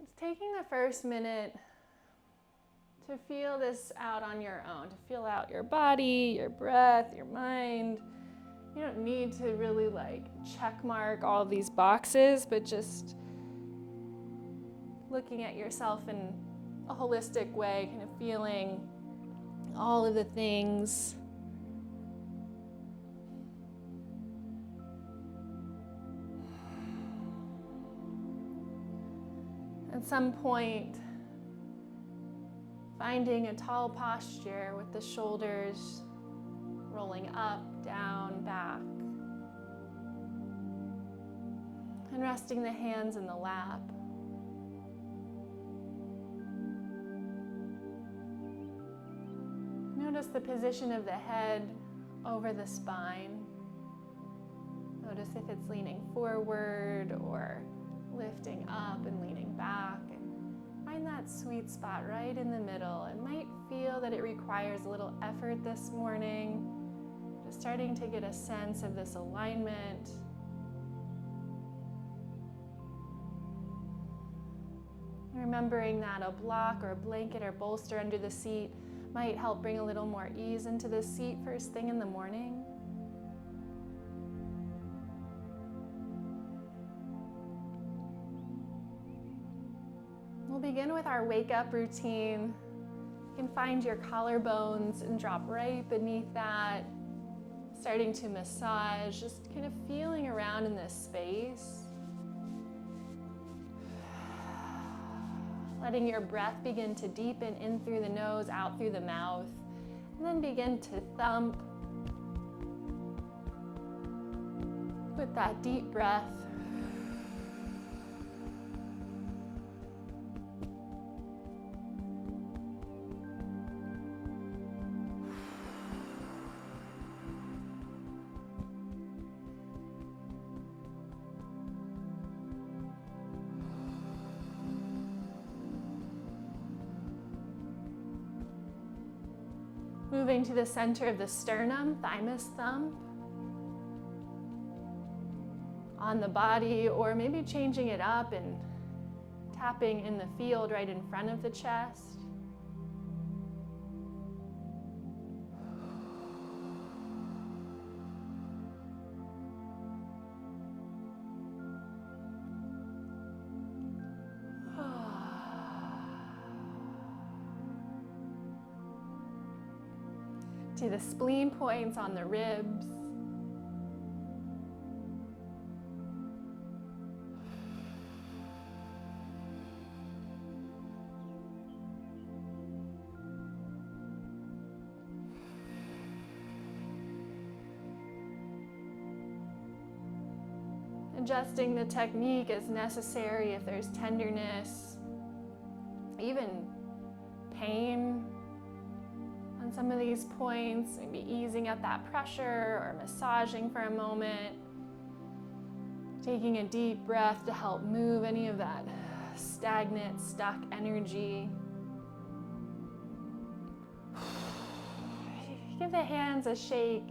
It's taking the first minute to feel this out on your own, to feel out your body, your breath, your mind. You don't need to really check mark all of these boxes, but just looking at yourself in a holistic way, kind of feeling all of the things. At some point, finding a tall posture with the shoulders rolling up, down, back, and resting the hands in the lap. Notice the position of the head over the spine. Notice if it's leaning forward or lifting up and leaning back. And find that sweet spot right in the middle. It might feel that it requires a little effort this morning. Just starting to get a sense of this alignment. Remembering that a block or a blanket or bolster under the seat might help bring a little more ease into the seat first thing in the morning. We'll begin with our wake up routine. You can find your collarbones and drop right beneath that, starting to massage, just kind of feeling around in this space. Letting your breath begin to deepen in through the nose, out through the mouth, and then begin to thump with that deep breath. Moving to the center of the sternum, thymus thump. On the body, or maybe changing it up and tapping in the field right in front of the chest. To the spleen points on the ribs. Adjusting the technique as necessary if there's tenderness, even pain on some of these points, maybe easing up that pressure or massaging for a moment. Taking a deep breath to help move any of that stagnant, stuck energy. Give the hands a shake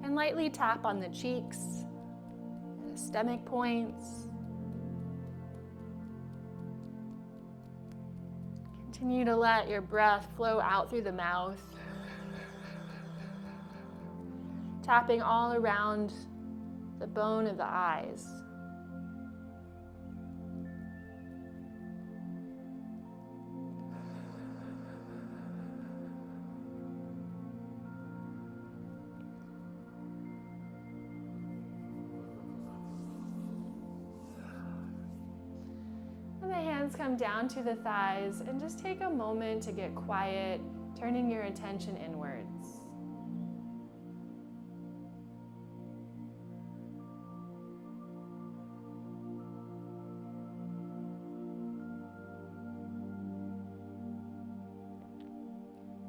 and lightly tap on the cheeks, the stomach points. Continue to let your breath flow out through the mouth. Tapping all around the bone of the eyes. And the hands come down to the thighs, and just take a moment to get quiet, turning your attention inwards.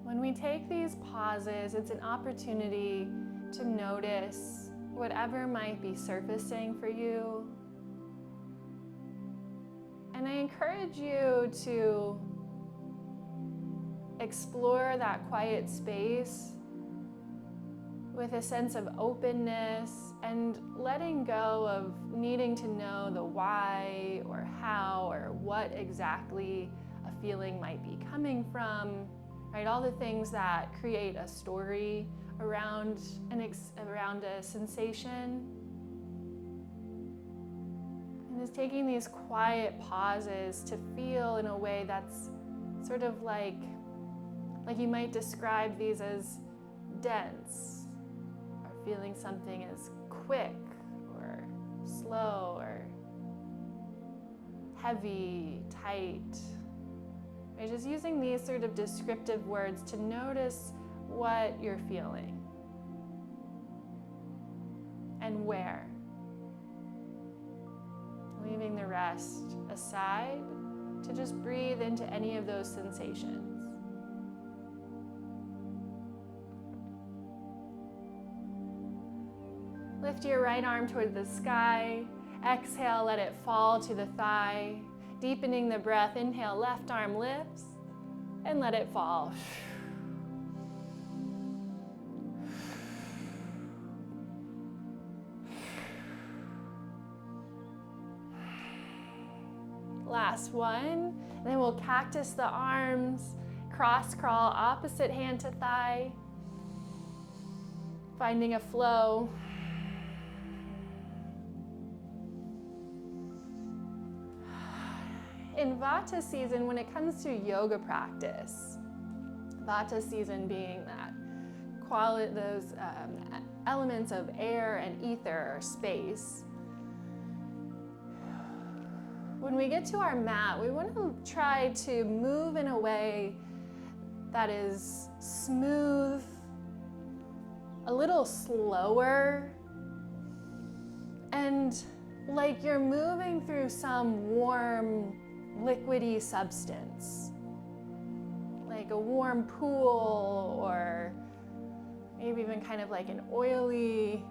When we take these pauses, it's an opportunity to notice whatever might be surfacing for you. And I encourage you to explore that quiet space with a sense of openness and letting go of needing to know the why or how or what what exactly a feeling might be coming from, right? All the things that create a story around around a sensation. And just taking these quiet pauses to feel in a way that's sort of like you might describe these as dense, or feeling something as quick or slow or heavy, tight. Right? Just using these sort of descriptive words to notice what you're feeling and where. Leaving the rest aside to just breathe into any of those sensations. Lift your right arm toward the sky. Exhale, let it fall to the thigh. Deepening the breath, inhale, left arm lifts, and let it fall. Last one, and then we'll cactus the arms, cross crawl, opposite hand to thigh, finding a flow. In Vata season, when it comes to yoga practice, Vata season being that those elements of air and ether or space, when we get to our mat, we want to try to move in a way that is smooth, a little slower, and like you're moving through some warm, liquidy substance, like a warm pool, or maybe even kind of like an oily,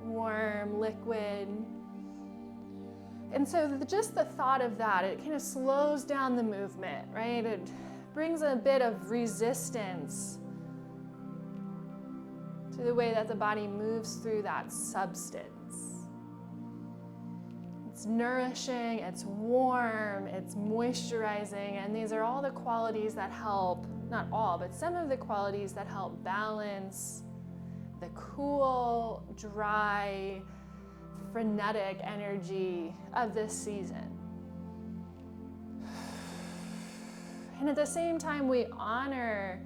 warm liquid. And so just the thought of that, it kind of slows down the movement, right? It brings a bit of resistance to the way that the body moves through that substance. It's nourishing, it's warm, it's moisturizing, and these are all the qualities that help, not all, but some of the qualities that help balance the cool, dry, frenetic energy of this season. And at the same time, we honor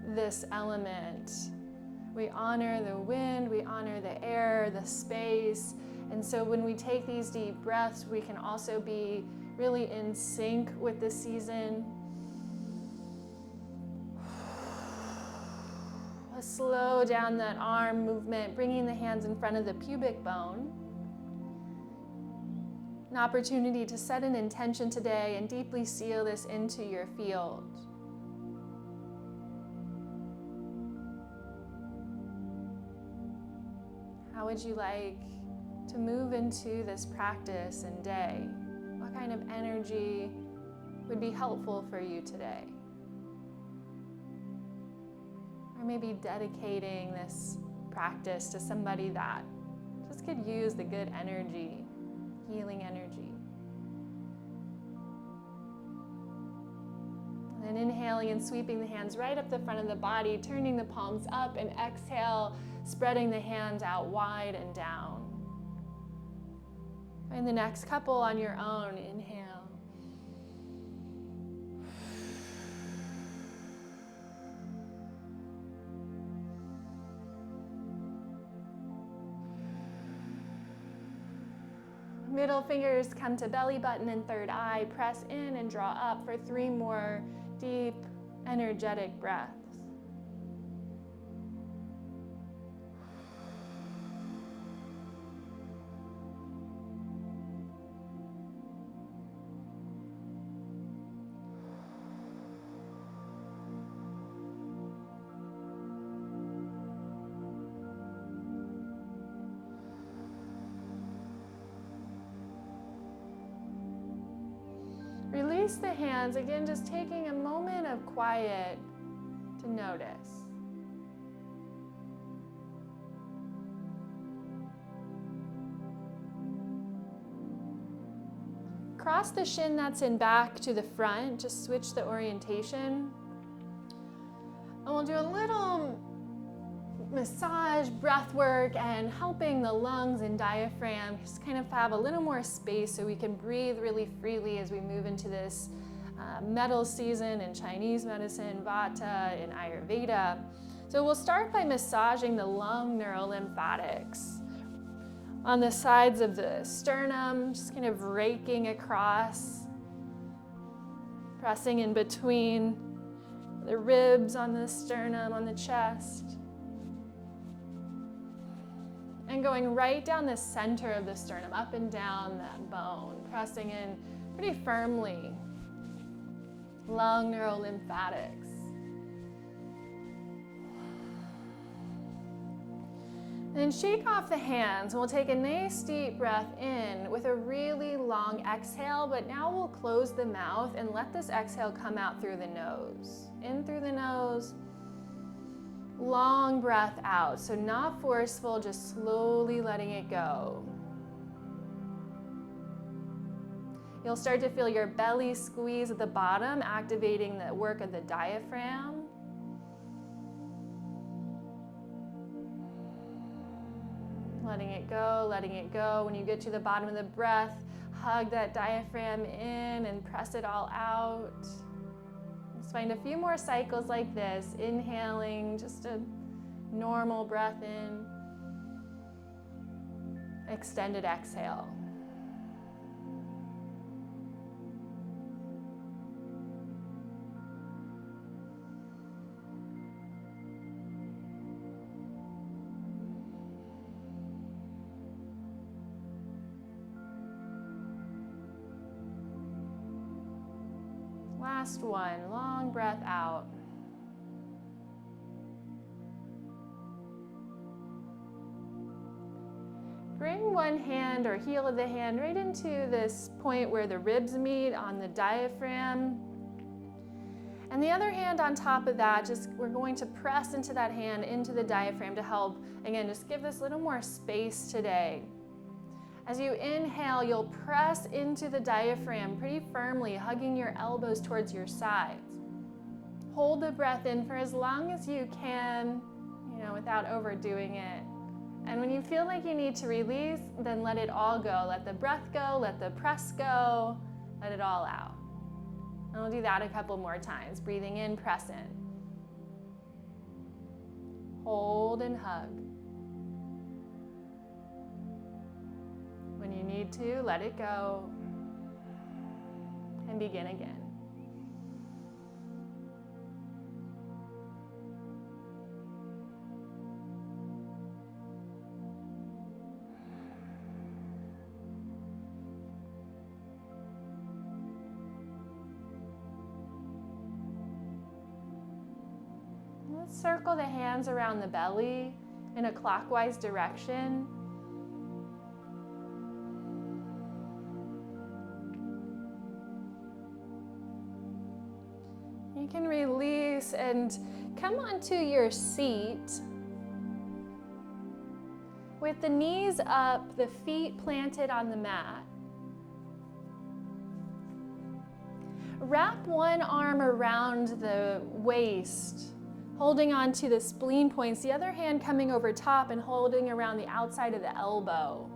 this element. We honor the wind, we honor the air, the space. And so when we take these deep breaths, we can also be really in sync with the season. Let's slow down that arm movement, bringing the hands in front of the pubic bone. An opportunity to set an intention today and deeply seal this into your field. How would you like to move into this practice and day? What kind of energy would be helpful for you today? Or maybe dedicating this practice to somebody that just could use the good energy, healing energy. And then inhaling and sweeping the hands right up the front of the body, turning the palms up, and exhale, spreading the hands out wide and down. Find the next couple on your own. Inhale. Middle fingers come to belly button and third eye. Press in and draw up for 3 more deep, energetic breaths. Release the hands, again, just taking a moment of quiet to notice. cross the shin that's in back to the front, just switch the orientation. And we'll do a little massage, breath work, and helping the lungs and diaphragm just kind of have a little more space so we can breathe really freely as we move into this metal season in Chinese medicine, Vata, and Ayurveda. So we'll start by massaging the lung neurolymphatics on the sides of the sternum, just kind of raking across, pressing in between the ribs on the sternum, on the chest. And going right down the center of the sternum, up and down that bone, pressing in pretty firmly. Lung neurolymphatics. And then shake off the hands. We'll take a nice deep breath in with a really long exhale, but now we'll close the mouth and let this exhale come out through the nose. In through the nose. Long breath out, so not forceful, just slowly letting it go. You'll start to feel your belly squeeze at the bottom, activating the work of the diaphragm. Letting it go, letting it go. When you get to the bottom of the breath, hug that diaphragm in and press it all out. Let's find a few more cycles like this, inhaling, just a normal breath in, extended exhale. Last one, long breath out. Bring one hand or heel of the hand right into this point where the ribs meet on the diaphragm. And the other hand on top of that, just we're going to press into that hand, into the diaphragm to help, again, just give this a little more space today. As you inhale, you'll press into the diaphragm pretty firmly, hugging your elbows towards your sides. Hold the breath in for as long as you can, without overdoing it. And when you feel like you need to release, then let it all go. Let the breath go, let the press go, let it all out. And we'll do that a couple more times. Breathing in, press in. Hold and hug. When you need to, let it go and begin again. Let's circle the hands around the belly in a clockwise direction. You can release and come onto your seat with the knees up, the feet planted on the mat. Wrap one arm around the waist, holding onto the spleen points, the other hand coming over top and holding around the outside of the elbow.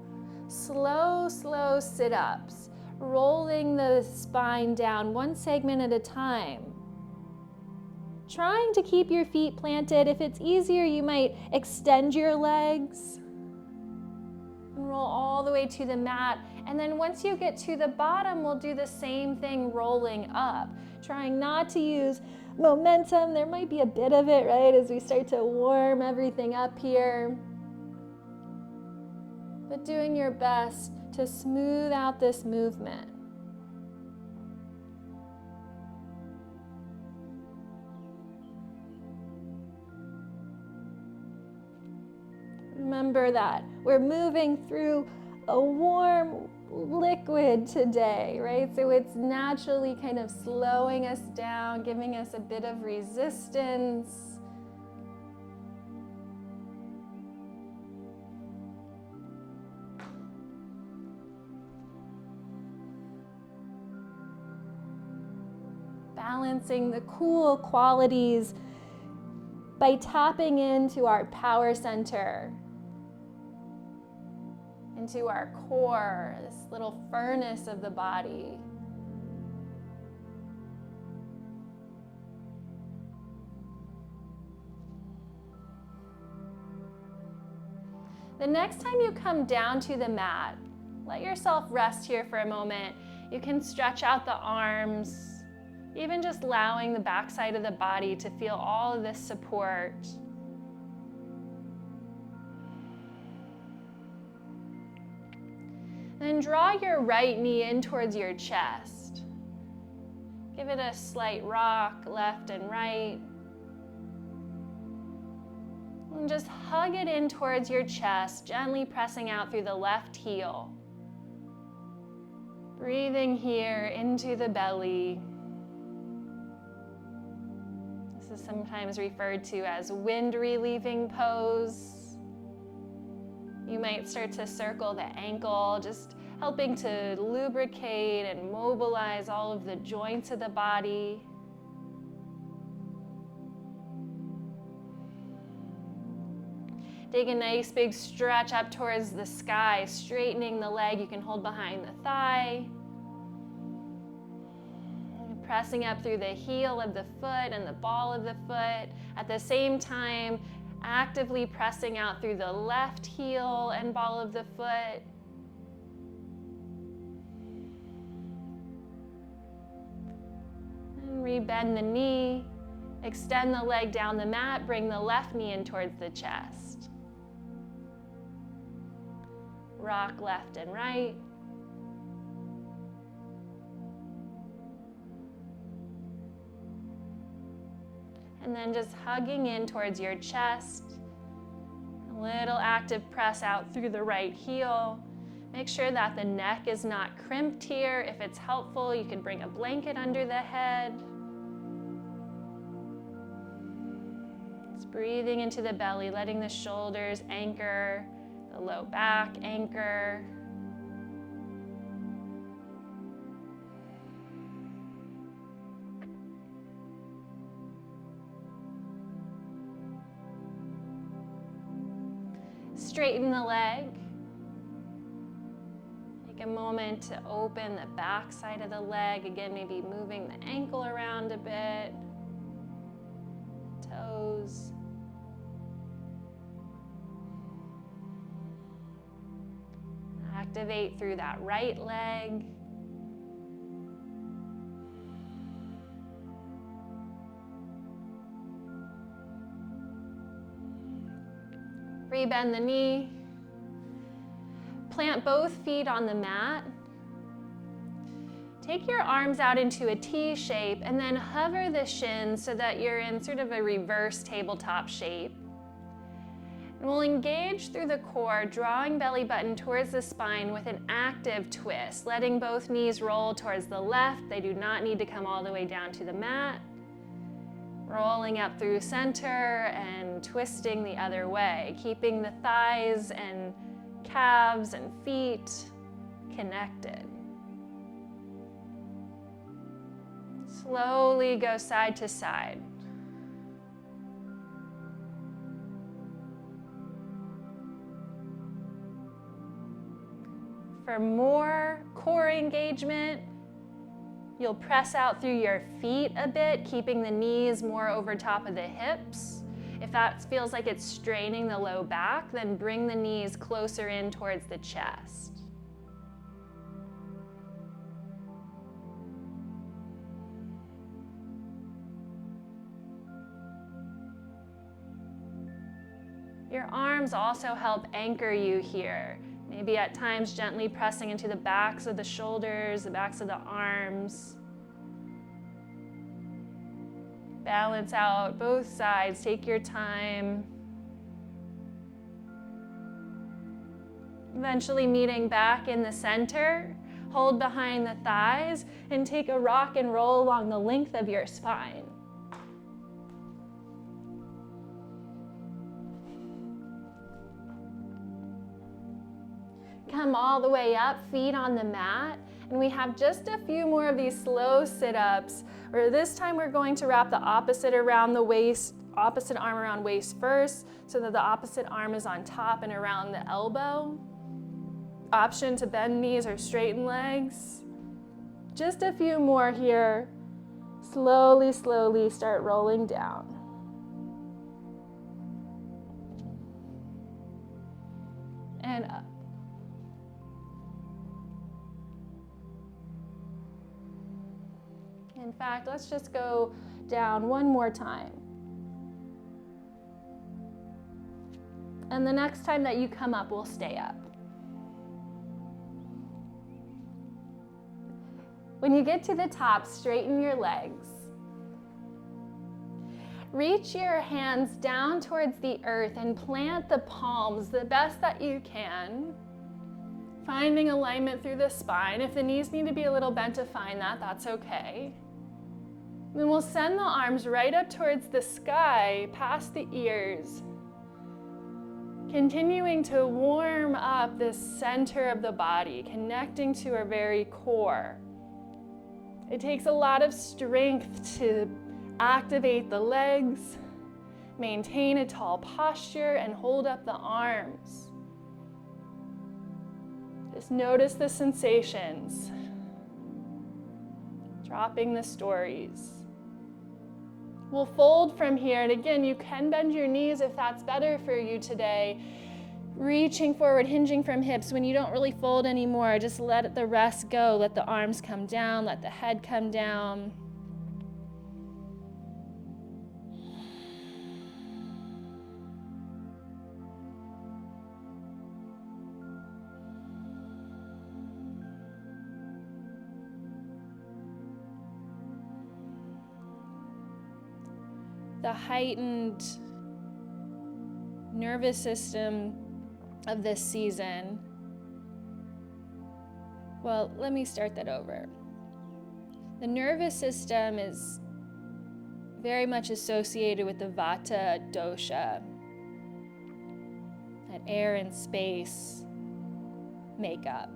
Slow, slow sit-ups, rolling the spine down one segment at a time. Trying to keep your feet planted. If it's easier, you might extend your legs and roll all the way to the mat. And then once you get to the bottom, we'll do the same thing, rolling up, trying not to use momentum. There might be a bit of it, right, as we start to warm everything up here. But doing your best to smooth out this movement. Remember that we're moving through a warm liquid today, right? So it's naturally kind of slowing us down, giving us a bit of resistance. balancing the cool qualities by tapping into our power center, into our core, this little furnace of the body. The next time you come down to the mat, let yourself rest here for a moment. You can stretch out the arms, even just allowing the backside of the body to feel all of this support. Then draw your right knee in towards your chest. Give it a slight rock left and right. And just hug it in towards your chest, gently pressing out through the left heel. Breathing here into the belly. This is sometimes referred to as wind relieving pose. You might start to circle the ankle, just helping to lubricate and mobilize all of the joints of the body. Take a nice big stretch up towards the sky, straightening the leg you can hold behind the thigh. Pressing up through the heel of the foot and the ball of the foot. At the same time, actively pressing out through the left heel and ball of the foot. And rebend the knee. Extend the leg down the mat. Bring the left knee in towards the chest. Rock left and right. And then just hugging in towards your chest. A little active press out through the right heel. Make sure that the neck is not crimped here. If it's helpful, you can bring a blanket under the head. Just breathing into the belly, letting the shoulders anchor, the low back anchor. Straighten the leg. Take a moment to open the back side of the leg. Again, maybe moving the ankle around a bit. Toes. Activate through that right leg. Rebend the knee. Plant both feet on the mat. Take your arms out into a T shape and then hover the shins so that you're in sort of a reverse tabletop shape. And we'll engage through the core, drawing belly button towards the spine with an active twist, letting both knees roll towards the left. They do not need to come all the way down to the mat. Rolling up through center and twisting the other way, keeping the thighs and calves and feet connected. Slowly go side to side. For more core engagement, you'll press out through your feet a bit, keeping the knees more over top of the hips. If that feels like it's straining the low back, then bring the knees closer in towards the chest. Your arms also help anchor you here. Maybe at times gently pressing into the backs of the shoulders, the backs of the arms. Balance out both sides, take your time. Eventually meeting back in the center, hold behind the thighs and take a rock and roll along the length of your spine. Come all the way up, feet on the mat, and we have just a few more of these slow sit-ups Or this time we're going to wrap the opposite around the waist, opposite arm around waist first, so that the opposite arm is on top and around the elbow. Option to bend knees or straighten legs. Just a few more here. Slowly, slowly start rolling down. And up. In fact, let's just go down one more time. And the next time that you come up, we'll stay up. When you get to the top, straighten your legs. Reach your hands down towards the earth and plant the palms the best that you can. Finding alignment through the spine. If the knees need to be a little bent to find that, that's okay. Then we'll send the arms right up towards the sky, past the ears. Continuing to warm up this center of the body, connecting to our very core. It takes a lot of strength to activate the legs, maintain a tall posture, and hold up the arms. Just notice the sensations. Dropping the stories. We'll fold from here, and again, you can bend your knees if that's better for you today. Reaching forward, hinging from hips. When you don't really fold anymore, just let the rest go. Let the arms come down, let the head come down. The heightened nervous system of this season. Well, let me start that over. The nervous system is very much associated with the Vata dosha, that air and space makeup.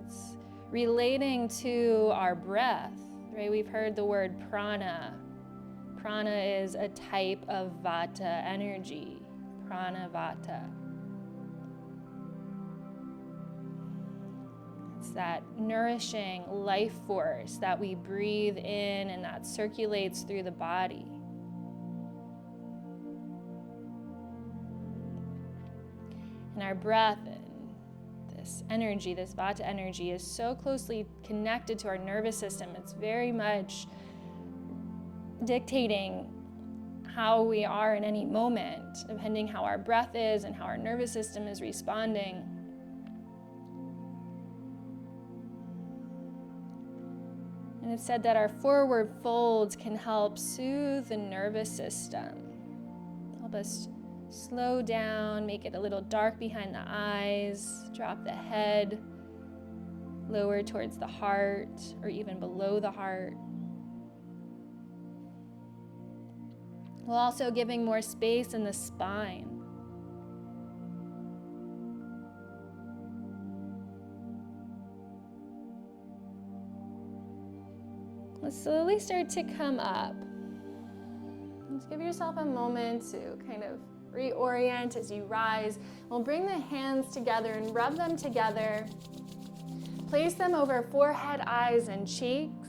It's relating to our breath. Right, we've heard the word prana. Prana is a type of vata energy, prana vata. It's that nourishing life force that we breathe in and that circulates through the body. And our breath, this energy, this vata energy, is so closely connected to our nervous system. It's very much dictating how we are in any moment, depending how our breath is and how our nervous system is responding. And it's said that our forward folds can help soothe the nervous system, help us slow down, make it a little dark behind the eyes, drop the head lower towards the heart or even below the heart. While also giving more space in the spine. Let's slowly start to come up. Just give yourself a moment to kind of reorient as you rise. We'll bring the hands together and rub them together. Place them over forehead, eyes, and cheeks.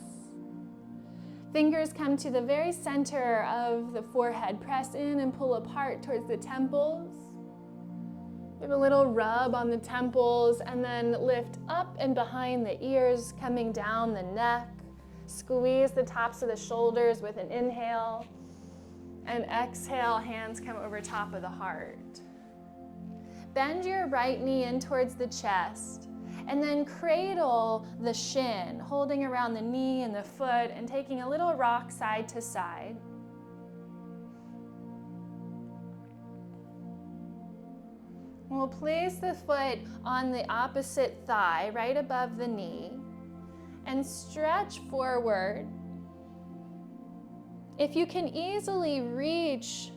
Fingers come to the very center of the forehead. Press in and pull apart towards the temples. Give a little rub on the temples and then lift up and behind the ears, coming down the neck. Squeeze the tops of the shoulders with an inhale. And exhale, hands come over top of the heart. Bend your right knee in towards the chest. And then cradle the shin, holding around the knee and the foot and taking a little rock side to side. We'll place the foot on the opposite thigh, right above the knee, and stretch forward. If you can easily reach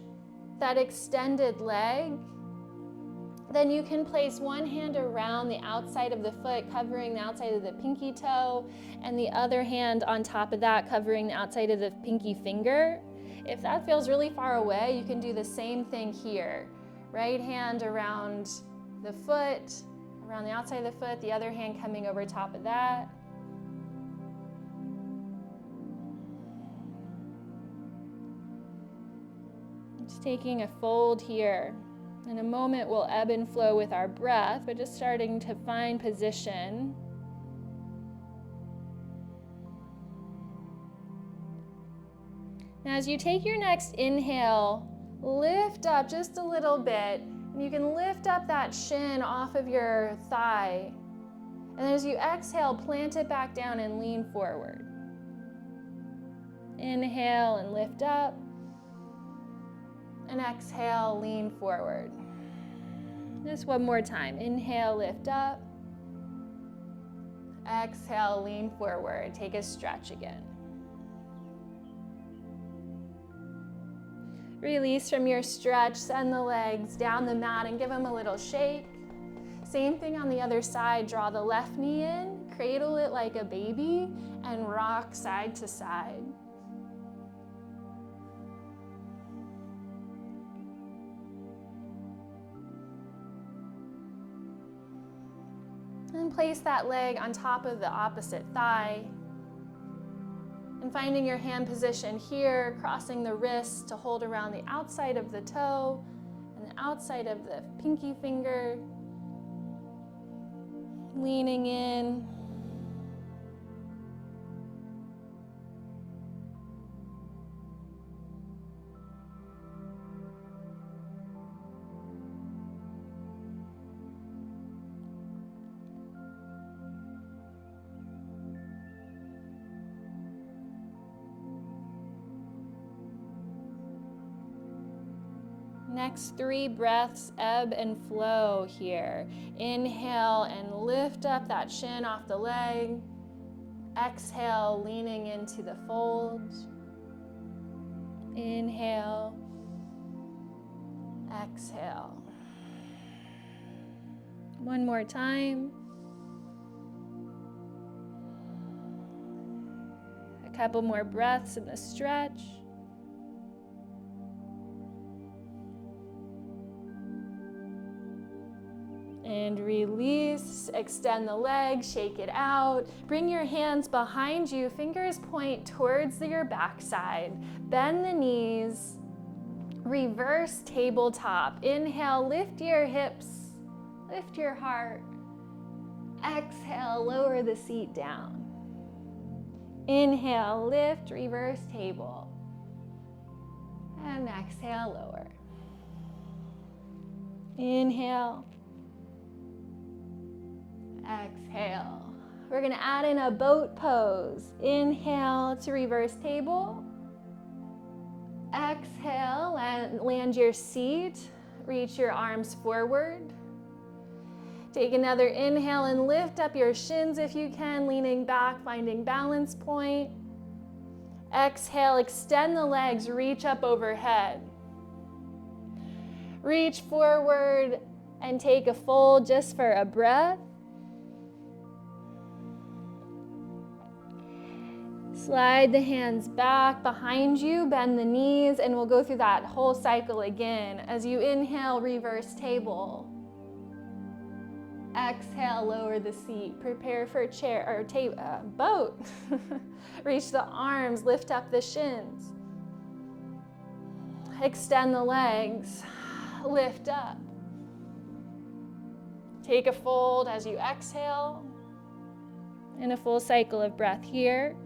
that extended leg, Then you can place one hand around the outside of the foot, covering the outside of the pinky toe, and the other hand on top of that, covering the outside of the pinky finger. If that feels really far away, you can do the same thing here. Right hand around the foot, around the outside of the foot, the other hand coming over top of that. Just taking a fold here. In a moment, we'll ebb and flow with our breath, but just starting to find position. Now, as you take your next inhale, lift up just a little bit, and you can lift up that shin off of your thigh. And as you exhale, plant it back down and lean forward. Inhale and lift up. And exhale, lean forward. Just one more time. Inhale, lift up. Exhale, lean forward. Take a stretch again. Release from your stretch. Send the legs down the mat and give them a little shake. Same thing on the other side. Draw the left knee in, cradle it like a baby, and rock side to side. And place that leg on top of the opposite thigh. And finding your hand position here, crossing the wrist to hold around the outside of the toe and the outside of the pinky finger. Leaning in. Next 3 breaths, ebb and flow here. Inhale and lift up that shin off the leg. Exhale, leaning into the fold. Inhale. Exhale. One more time. A couple more breaths in the stretch. And release, extend the leg, shake it out. Bring your hands behind you, fingers point towards your backside. Bend the knees, reverse tabletop. Inhale, lift your hips, lift your heart. Exhale, lower the seat down. Inhale, lift, reverse table. And exhale, lower. Inhale. Exhale. We're going to add in a boat pose. Inhale to reverse table. Exhale and land your seat. Reach your arms forward. Take another inhale and lift up your shins if you can, leaning back, finding balance point. Exhale, extend the legs, reach up overhead. Reach forward and take a fold just for a breath. Slide the hands back behind you, bend the knees, and we'll go through that whole cycle again. As you inhale, reverse table. Exhale, lower the seat. Prepare for chair or boat. Reach the arms, lift up the shins. Extend the legs, lift up. Take a fold as you exhale. And a full cycle of breath here.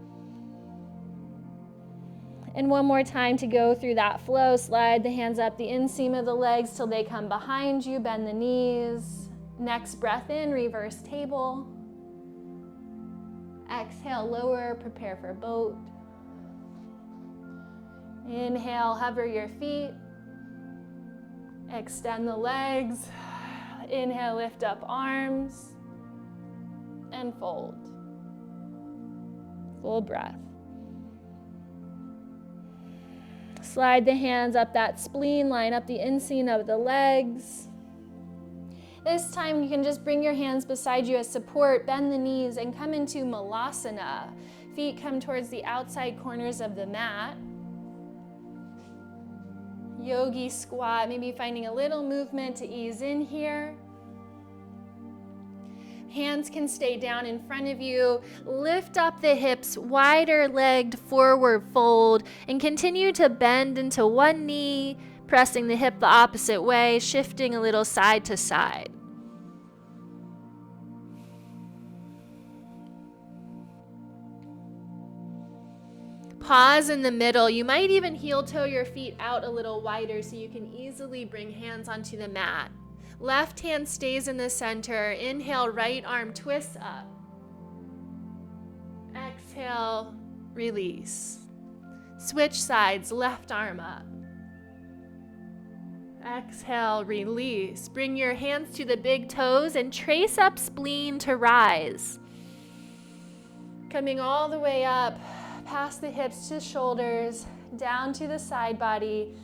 And one more time to go through that flow. Slide the hands up the inseam of the legs till they come behind you. Bend the knees. Next breath in, reverse table. Exhale, lower, prepare for boat. Inhale, hover your feet. Extend the legs. Inhale, lift up arms. And fold. Full breath. Slide the hands up that spleen, line up the inseam of the legs. This time you can just bring your hands beside you as support, bend the knees, and come into Malasana. Feet come towards the outside corners of the mat. Yogi squat, maybe finding a little movement to ease in here. Hands can stay down in front of you. Lift up the hips, wider legged forward fold, and continue to bend into one knee, pressing the hip the opposite way, shifting a little side to side. Pause in the middle. You might even heel toe your feet out a little wider so you can easily bring hands onto the mat. Left hand stays in the center. Inhale, right arm twists up. Exhale, release. Switch sides, left arm up. Exhale, release. Bring your hands to the big toes and trace up spleen to rise. Coming all the way up, past the hips to shoulders, down to the side body.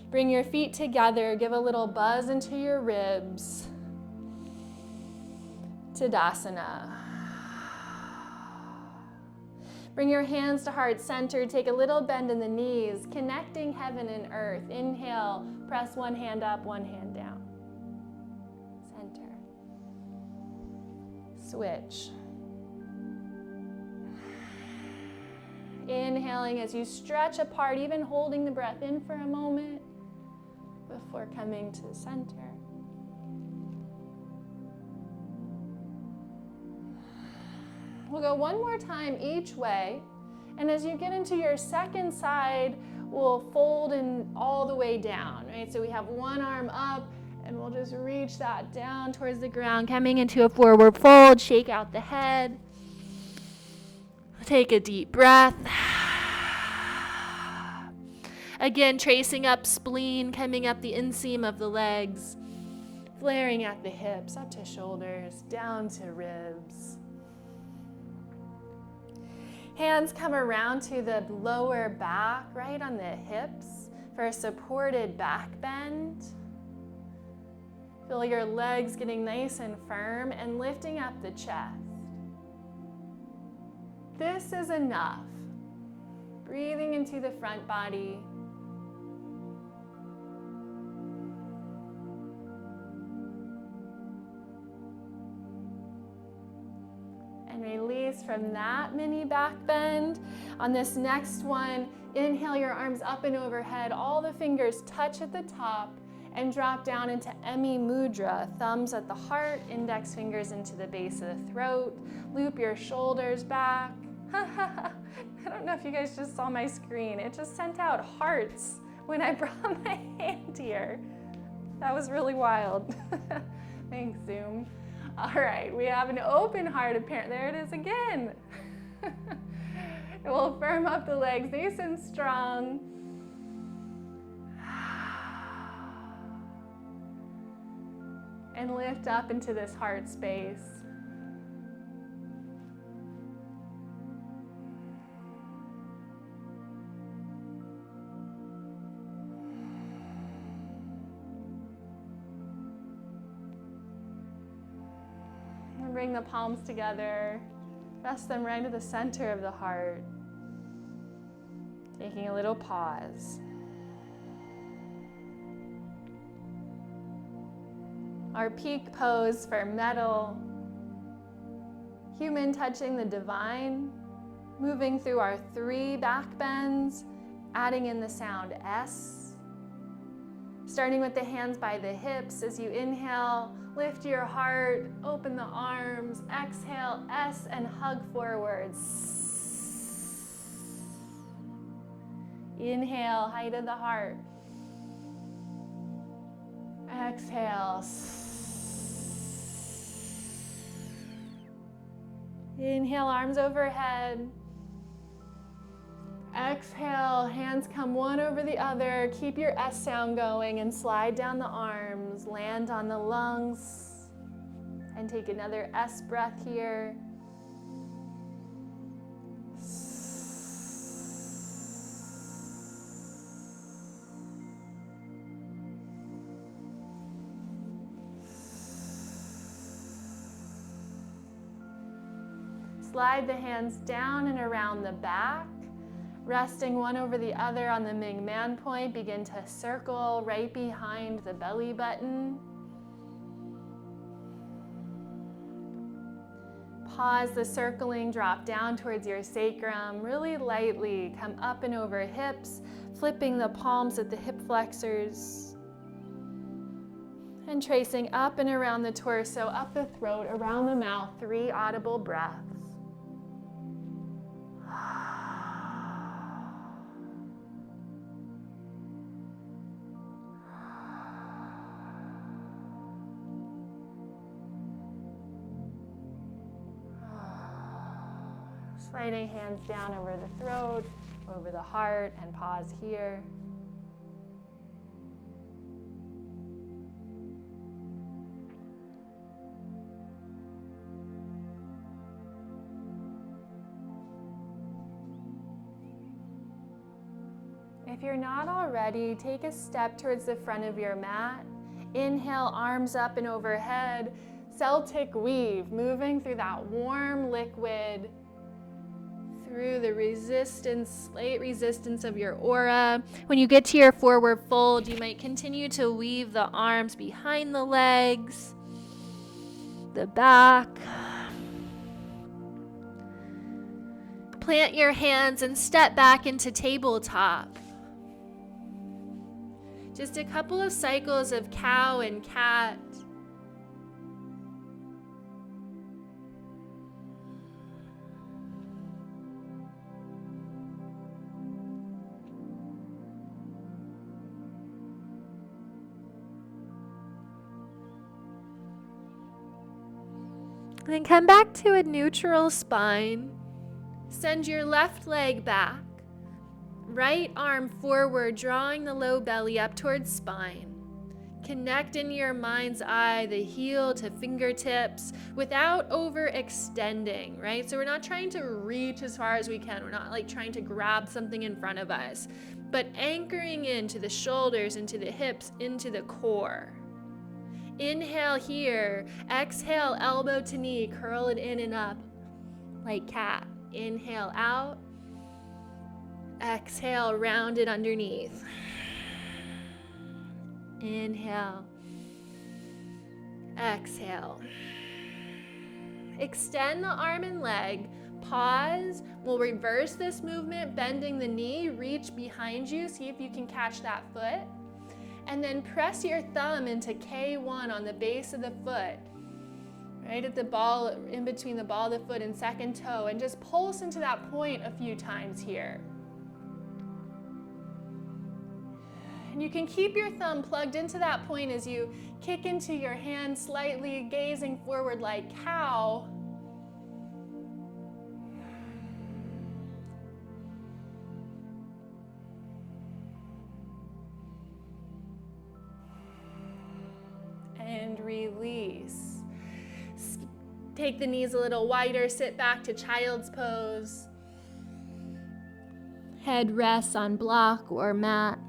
Bring your feet together, give a little buzz into your ribs. Tadasana. Bring your hands to heart center, take a little bend in the knees, connecting heaven and earth. Inhale, press one hand up, one hand down. Center. Switch. Inhaling as you stretch apart, even holding the breath in for a moment before coming to the center. We'll go one more time each way, and as you get into your second side, we'll fold in all the way down, right? So we have one arm up, and we'll just reach that down towards the ground, coming into a forward fold, shake out the head. Take a deep breath. Again, tracing up spleen, coming up the inseam of the legs, flaring at the hips, up to shoulders, down to ribs. Hands come around to the lower back, right on the hips for a supported back bend. Feel your legs getting nice and firm and lifting up the chest. This is enough. Breathing into the front body. And release from that mini back bend. On this next one, inhale your arms up and overhead. All the fingers touch at the top and drop down into Emi Mudra. Thumbs at the heart, index fingers into the base of the throat. Loop your shoulders back. I don't know if you guys just saw my screen. It just sent out hearts when I brought my hand here. That was really wild. Thanks, Zoom. All right, we have an open heart apparently. There it is again. We'll firm up the legs nice and strong. And lift up into this heart space. Bring the palms together, rest them right to the center of the heart. Taking a little pause. Our peak pose for metal, human touching the divine, moving through our 3 back bends, adding in the sound S. Starting with the hands by the hips as you inhale, lift your heart, open the arms, exhale, S, and hug forwards. Inhale, height of the heart. Exhale. Inhale, arms overhead. Exhale, hands come one over the other. Keep your S sound going and slide down the arms. Land on the lungs. And take another S breath here. Slide the hands down and around the back, resting one over the other on the Ming Man point. Begin to circle right behind the belly button. Pause the circling, drop down towards your sacrum. Really lightly come up and over hips, flipping the palms at the hip flexors. And tracing up and around the torso, up the throat, around the mouth, 3 audible breaths. Sliding hands down over the throat, over the heart, and pause here. If you're not already, take a step towards the front of your mat. Inhale, arms up and overhead. Celtic weave, moving through that warm liquid, through the resistance, slight resistance of your aura. When you get to your forward fold, you might continue to weave the arms behind the legs, the back. Plant your hands and step back into tabletop. Just a couple of cycles of cow and cat. Then come back to a neutral spine. Send your left leg back. Right arm forward, drawing the low belly up towards spine. Connect in your mind's eye the heel to fingertips without overextending, right? So we're not trying to reach as far as we can. We're not like trying to grab something in front of us, but anchoring into the shoulders, into the hips, into the core. Inhale here. Exhale, elbow to knee, curl it in and up like cat. Inhale out. Exhale, round it underneath. Inhale. Exhale. Extend the arm and leg. Pause. We'll reverse this movement, bending the knee. Reach behind you. See if you can catch that foot. And then press your thumb into K1 on the base of the foot. Right at the ball, in between the ball of the foot and second toe. And just pulse into that point a few times here. And you can keep your thumb plugged into that point as you kick into your hand slightly, gazing forward like cow. And release. Take the knees a little wider, sit back to child's pose. Head rests on block or mat.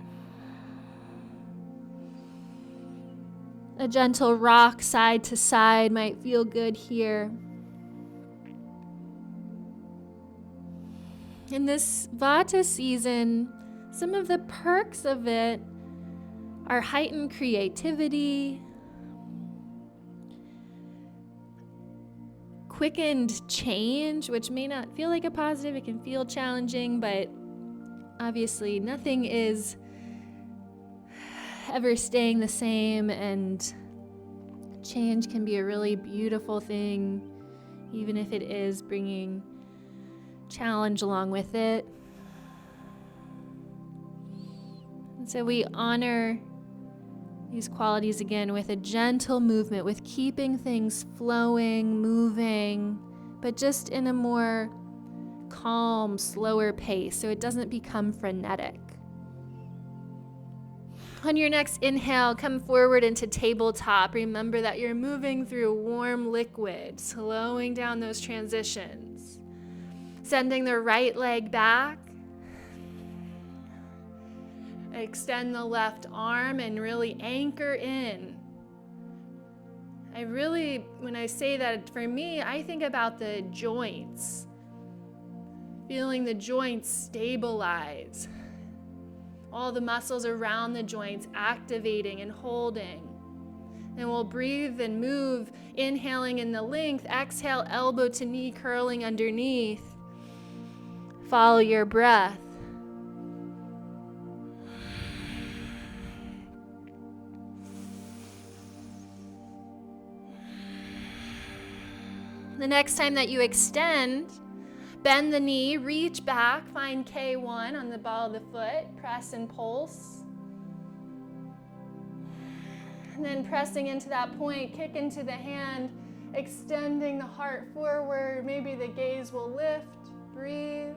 A gentle rock side to side might feel good here. In this Vata season, some of the perks of it are heightened creativity, quickened change, which may not feel like a positive, it can feel challenging, but obviously nothing is ever staying the same, and change can be a really beautiful thing, even if it is bringing challenge along with it. And so we honor these qualities again with a gentle movement, with keeping things flowing, moving, but just in a more calm, slower pace so it doesn't become frenetic. On your next inhale, come forward into tabletop. Remember that you're moving through warm liquid, slowing down those transitions. Sending the right leg back. Extend the left arm and really anchor in. When I say that, for me, I think about the joints, feeling the joints stabilize, all the muscles around the joints activating and holding. And we'll breathe and move, inhaling in the length, exhale, elbow to knee curling underneath. Follow your breath. The next time that you extend, bend the knee, reach back, find K1 on the ball of the foot, press and pulse. And then pressing into that point, kick into the hand, extending the heart forward. Maybe the gaze will lift, breathe.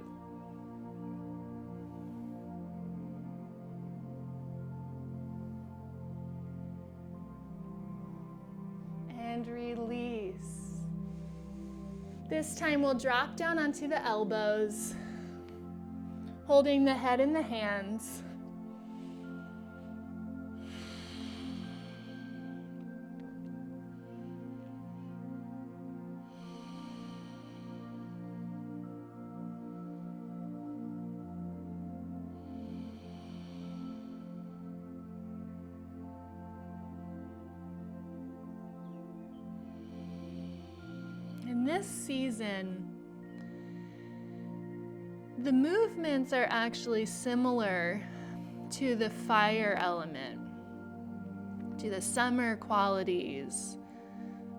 And release. This time we'll drop down onto the elbows, holding the head in the hands. In this season, the movements are actually similar to the fire element, to the summer qualities,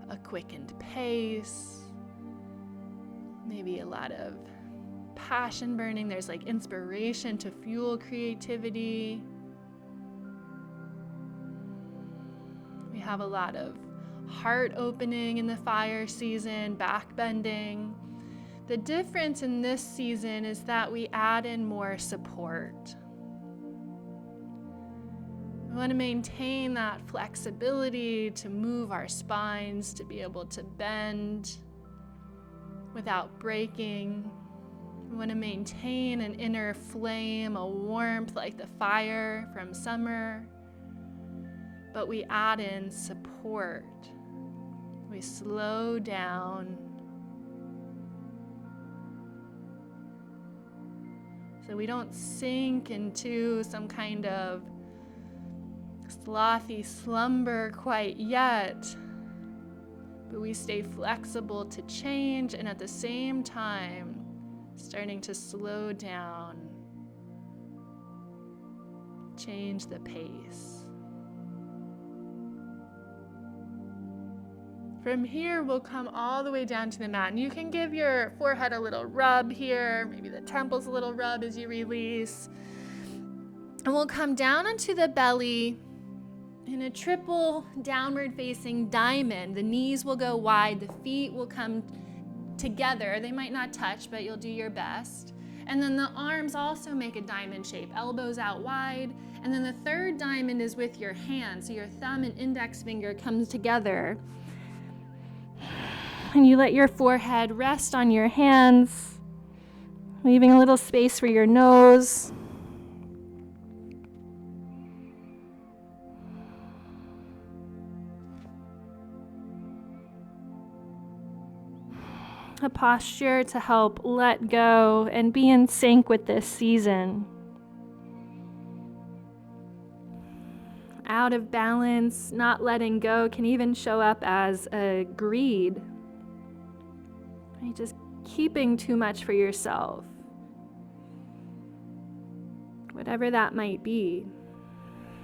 a quickened pace, maybe a lot of passion burning. There's like inspiration to fuel creativity. We have a lot of heart opening in the fire season, back bending. The difference in this season is that we add in more support. We want to maintain that flexibility to move our spines, to be able to bend without breaking. We want to maintain an inner flame, a warmth like the fire from summer, but we add in support. We slow down. So we don't sink into some kind of slothy slumber quite yet, but we stay flexible to change and at the same time starting to slow down, change the pace. From here, we'll come all the way down to the mat. And you can give your forehead a little rub here, maybe the temples a little rub as you release. And we'll come down onto the belly in a triple downward facing diamond. The knees will go wide, the feet will come together. They might not touch, but you'll do your best. And then the arms also make a diamond shape, elbows out wide. And then the third diamond is with your hands. So your thumb and index finger comes together. And you let your forehead rest on your hands, leaving a little space for your nose. A posture to help let go and be in sync with this season. Out of balance, not letting go can even show up as a greed. Right? Just keeping too much for yourself. Whatever that might be.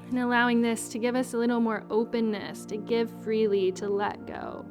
And allowing this to give us a little more openness, to give freely, to let go.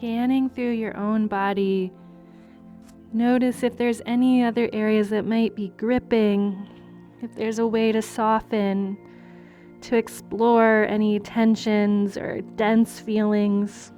scanning through your own body. Notice if there's any other areas that might be gripping, if there's a way to soften, to explore any tensions or dense feelings.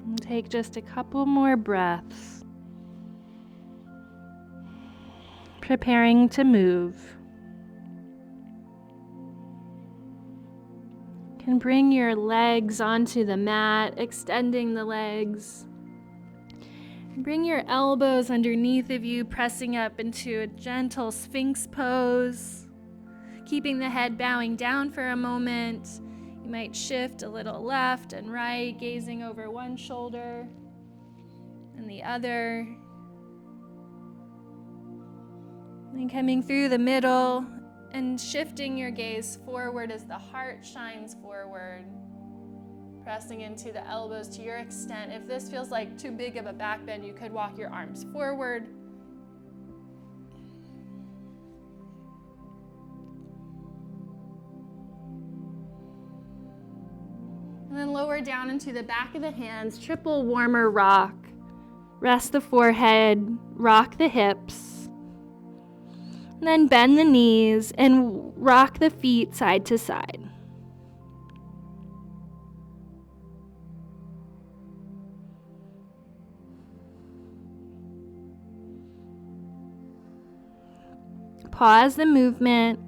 And take just a couple more breaths, preparing to move. You can bring your legs onto the mat, extending the legs. Bring your elbows underneath of you, pressing up into a gentle Sphinx pose, keeping the head bowing down for a moment. You might shift a little left and right, gazing over one shoulder and the other. And coming through the middle and shifting your gaze forward as the heart shines forward. Pressing into the elbows to your extent. If this feels like too big of a back bend, you could walk your arms forward. And then lower down into the back of the hands, triple warmer rock. Rest the forehead, rock the hips. And then bend the knees and rock the feet side to side. Pause the movement.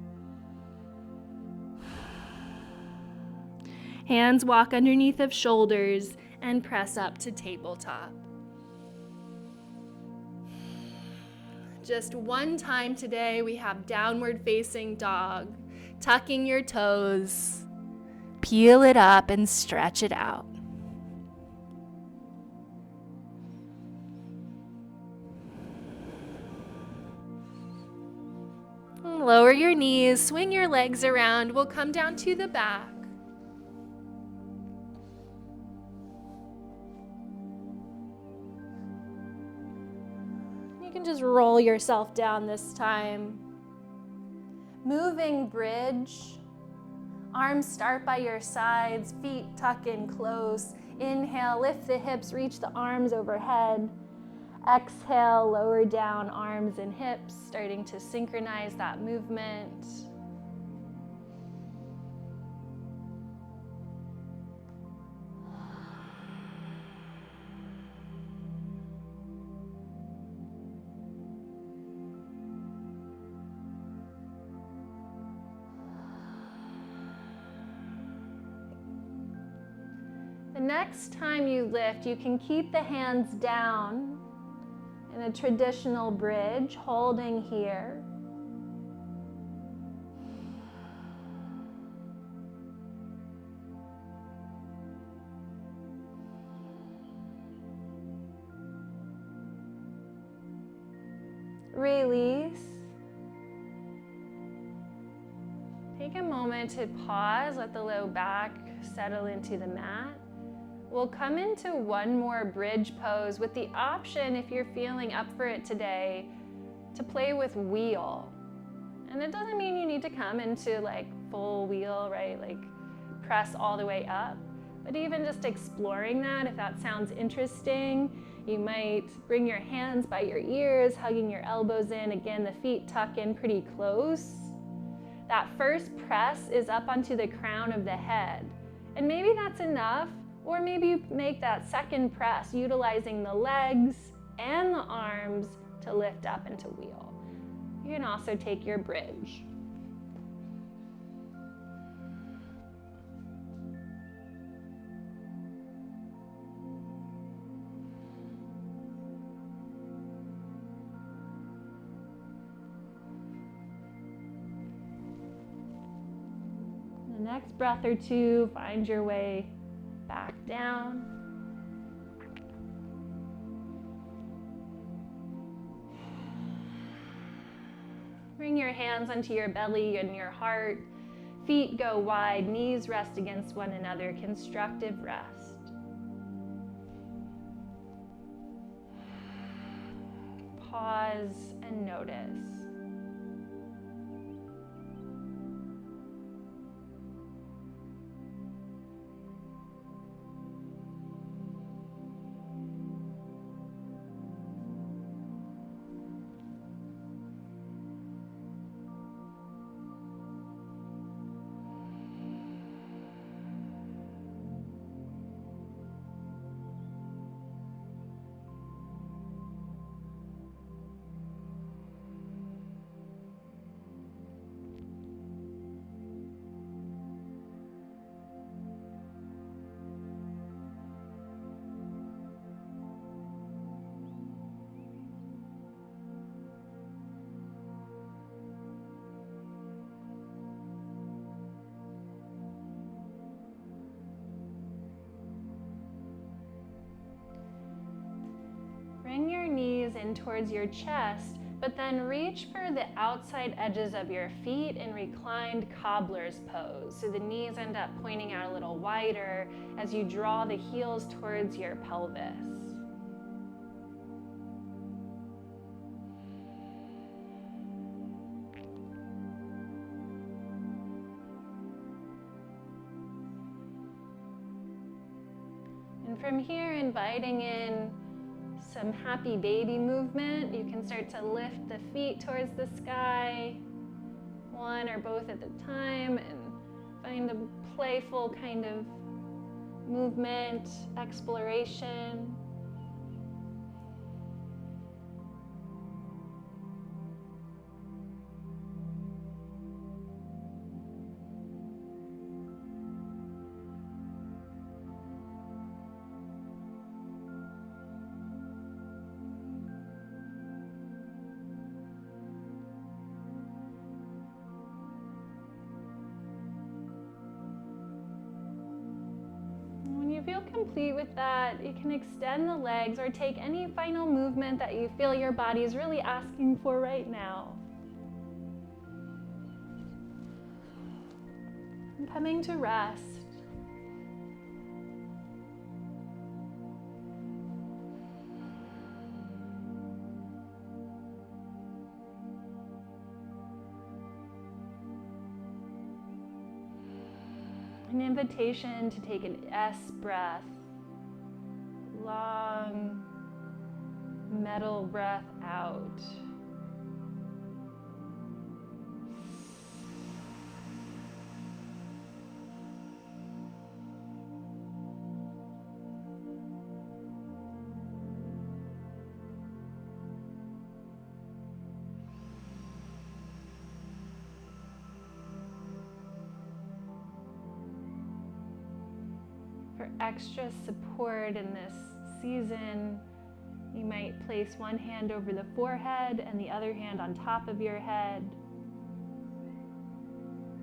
Hands walk underneath of shoulders and press up to tabletop. Just one time today, we have downward facing dog. Tucking your toes. Peel it up and stretch it out. Lower your knees, swing your legs around. We'll come down to the back. You can just roll yourself down this time. Moving bridge. Arms start by your sides, feet tuck in close. Inhale, lift the hips, reach the arms overhead. Exhale, lower down arms and hips, starting to synchronize that movement. The next time you lift, you can keep the hands down in a traditional bridge, holding here. Release. Take a moment to pause, let the low back settle into the mat. We'll come into one more bridge pose with the option, if you're feeling up for it today, to play with wheel. And it doesn't mean you need to come into like full wheel, right? Like press all the way up. But even just exploring that, if that sounds interesting, you might bring your hands by your ears, hugging your elbows in. Again, the feet tuck in pretty close. That first press is up onto the crown of the head. And maybe that's enough. Or maybe you make that second press, utilizing the legs and the arms to lift up into wheel. You can also take your bridge. next breath or two, find your way back down. Bring your hands onto your belly and your heart. Feet go wide, knees rest against one another, constructive rest. Pause and notice. Bring your knees in towards your chest, but then reach for the outside edges of your feet in reclined cobbler's pose. So the knees end up pointing out a little wider as you draw the heels towards your pelvis. And from here, inviting in some happy baby movement. You can start to lift the feet towards the sky, one or both at a time, and find a playful kind of movement, exploration. When you feel complete with that, you can extend the legs or take any final movement that you feel your body is really asking for right now. And coming to rest. An invitation to take an S breath, long metal breath out. For extra support in this season, you might place one hand over the forehead and the other hand on top of your head,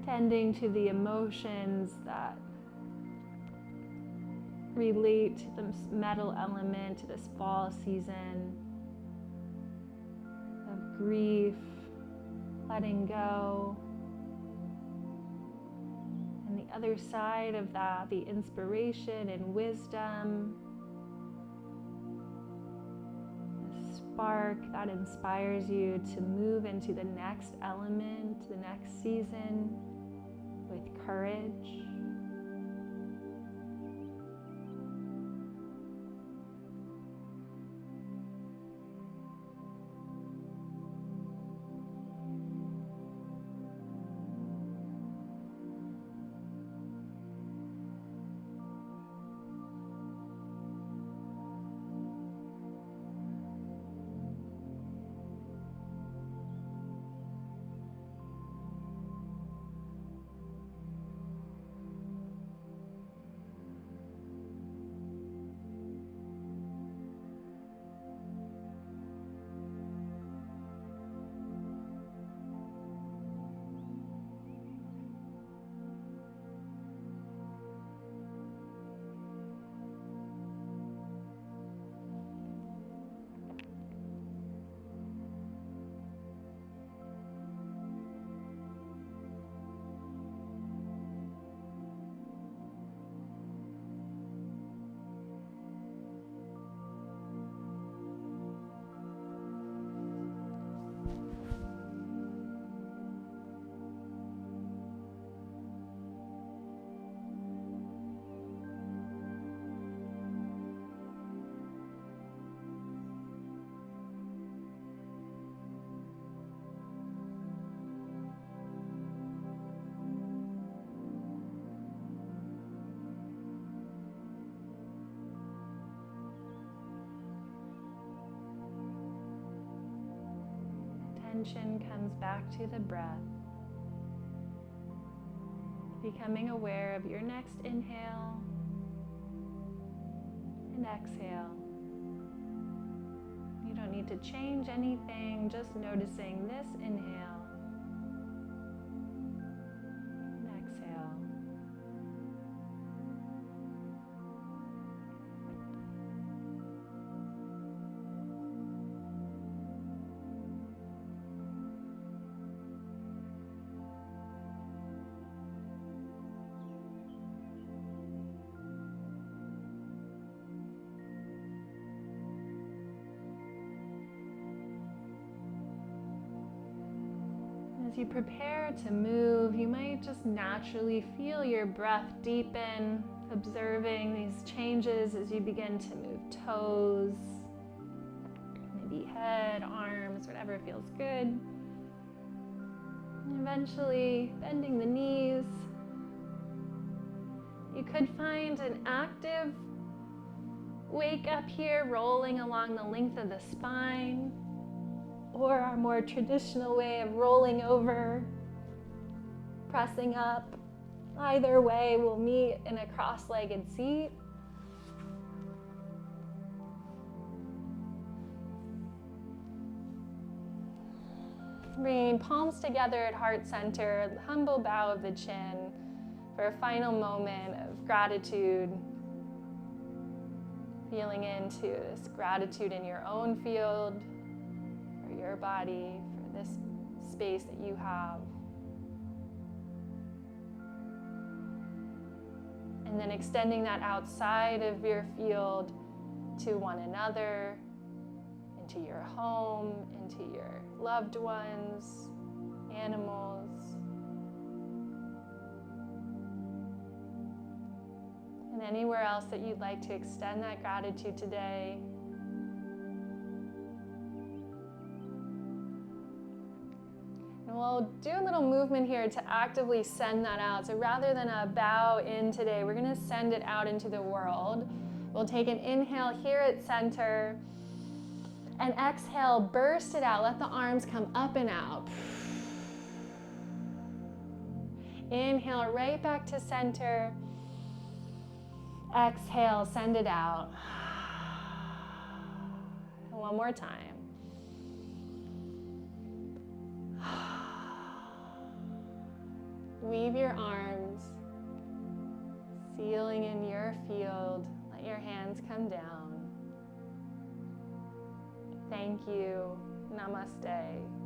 tending to the emotions that relate to the metal element, to this fall season of grief, letting go. And the other side of that, the inspiration and wisdom, the spark that inspires you to move into the next element, the next season with courage. attention comes back to the breath, becoming aware of your next inhale and exhale. You don't need to change anything, just noticing this inhale and exhale. As you prepare to move, you might just naturally feel your breath deepen, observing these changes as you begin to move toes, maybe head, arms, whatever feels good. And eventually bending the knees. You could find an active wake up here, rolling along the length of the spine, or our more traditional way of rolling over, pressing up. Either way, we'll meet in a cross-legged seat. Bringing palms together at heart center, humble bow of the chin for a final moment of gratitude. Feeling into this gratitude in your own field, for your body, for this space that you have. And then extending that outside of your field to one another, into your home, into your loved ones, animals. And anywhere else that you'd like to extend that gratitude today. And we'll do a little movement here to actively send that out. So rather than a bow in today, we're going to send it out into the world. We'll take an inhale here at center, and exhale, burst it out. Let the arms come up and out. Inhale right back to center. Exhale, send it out. And one more time. Weave your arms, sealing in your field. Let your hands come down. Thank you. Namaste.